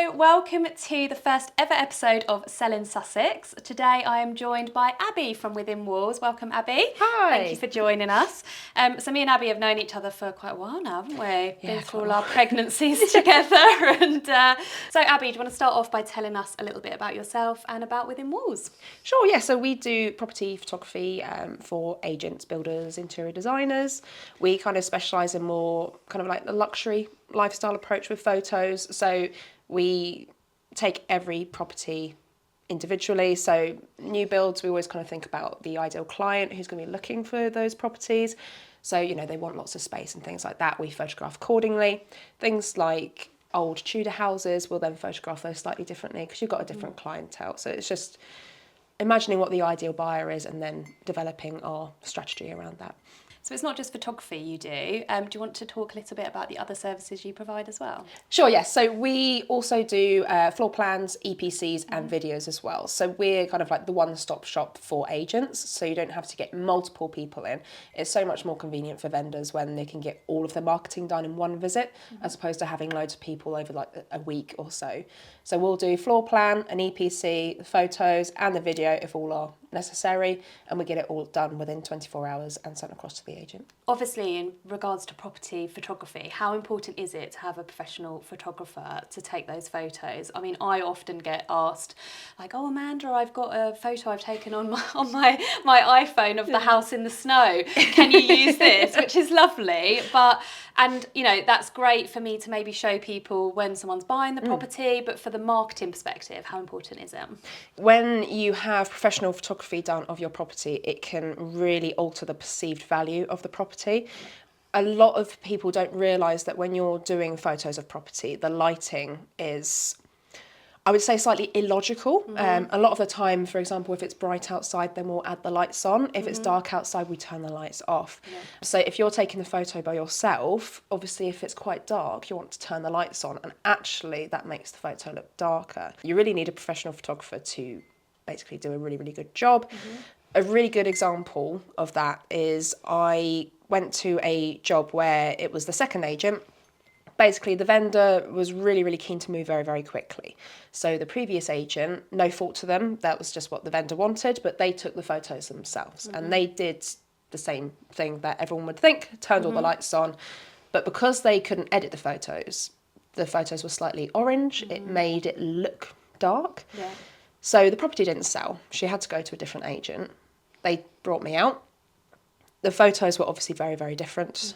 So welcome to the first ever episode of Selling Sussex. Today I am joined by Abby from Within Walls. Welcome, Abby. Hi. Thank you for joining us. So me and Abby have known each other for quite a while now, haven't we? Been through all our pregnancies together. And so Abby, do you want to start off by telling us a little bit about yourself and about Within Walls? Sure, yeah. So we do property photography for agents, builders, interior designers. We kind of specialise in more kind of like the luxury lifestyle approach with photos. So we take every property individually. So new builds, we always kind of think about the ideal client who's going to be looking for those properties. So, you know, they want lots of space and things like that. We photograph accordingly. Things like old Tudor houses, we'll then photograph those slightly differently because you've got a different clientele. So it's just imagining what the ideal buyer is and then developing our strategy around that. So it's not just photography you do. Do you want to talk a little bit about the other services you provide as well? Sure, yes. So we also do floor plans, EPCs and videos as well. So we're kind of like the one-stop shop for agents. So you don't have to get multiple people in. It's so much more convenient for vendors when they can get all of their marketing done in one visit as opposed to having loads of people over like a week or so. So we'll do floor plan, an EPC, the photos and the video if all are necessary, and we get it all done within 24 hours and sent across to the agent. Obviously, in regards to property photography, how important is it to have a professional photographer to take those photos? I mean, I often get asked, like, "Oh, Amanda, I've got a photo I've taken on my iPhone of the house in the snow. Can you use this?" Which is lovely, and you know that's great for me to maybe show people when someone's buying the property. But for the marketing perspective, how important is it? When you have professional photography done of your property, it can really alter the perceived value of the property. A lot of people don't realise that when you're doing photos of property, the lighting is, I would say, slightly illogical. A lot of the time, for example, if it's bright outside, then we'll add the lights on. If it's dark outside, we turn the lights off. Yeah. So if you're taking the photo by yourself, obviously if it's quite dark, you want to turn the lights on, and actually that makes the photo look darker. You really need a professional photographer to basically do a really, really good job. A really good example of that is I went to a job where it was the second agent. Basically, the vendor was really, really keen to move very, very quickly. So the previous agent, no fault to them, that was just what the vendor wanted, but they took the photos themselves and they did the same thing that everyone would think, turned all the lights on. But because they couldn't edit the photos were slightly orange, it made it look dark. Yeah. So the property didn't sell. She had to go to a different agent. They brought me out. The photos were obviously very, very different.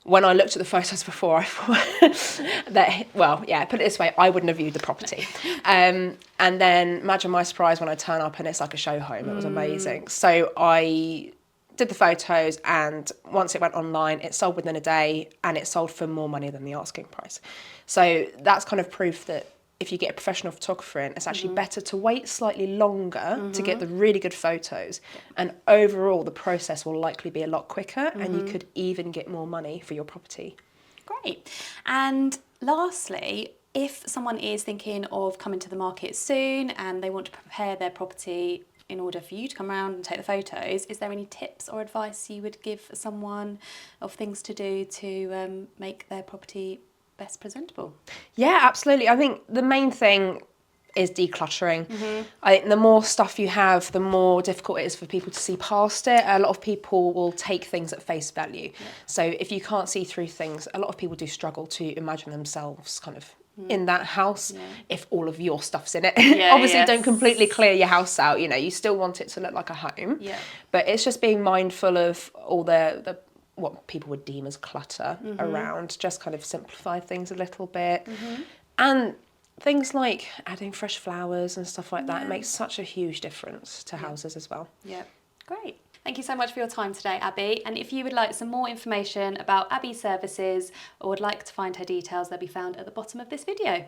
When I looked at the photos before, I thought that, well, yeah, put it this way, I wouldn't have viewed the property. And then imagine my surprise when I turn up and it's like a show home. It was amazing. So I did the photos, and once it went online, it sold within a day, and it sold for more money than the asking price. So that's kind of proof that if you get a professional photographer in, it's actually better to wait slightly longer to get the really good photos. And overall, the process will likely be a lot quicker and you could even get more money for your property. Great. And lastly, if someone is thinking of coming to the market soon and they want to prepare their property in order for you to come around and take the photos, is there any tips or advice you would give someone of things to do to make their property best presentable? Yeah, absolutely. I think the main thing is decluttering. I think the more stuff you have, the more difficult it is for people to see past it. A lot of people will take things at face value. Yeah. So if you can't see through things, a lot of people do struggle to imagine themselves kind of in that house if all of your stuff's in it. Obviously don't completely clear your house out, you know, you still want it to look like a home. Yeah. But it's just being mindful of all the what people would deem as clutter around, just kind of simplify things a little bit. And things like adding fresh flowers and stuff like that, it makes such a huge difference to houses as well. Yeah, great. Thank you so much for your time today, Abby. And if you would like some more information about Abby's services or would like to find her details, they'll be found at the bottom of this video.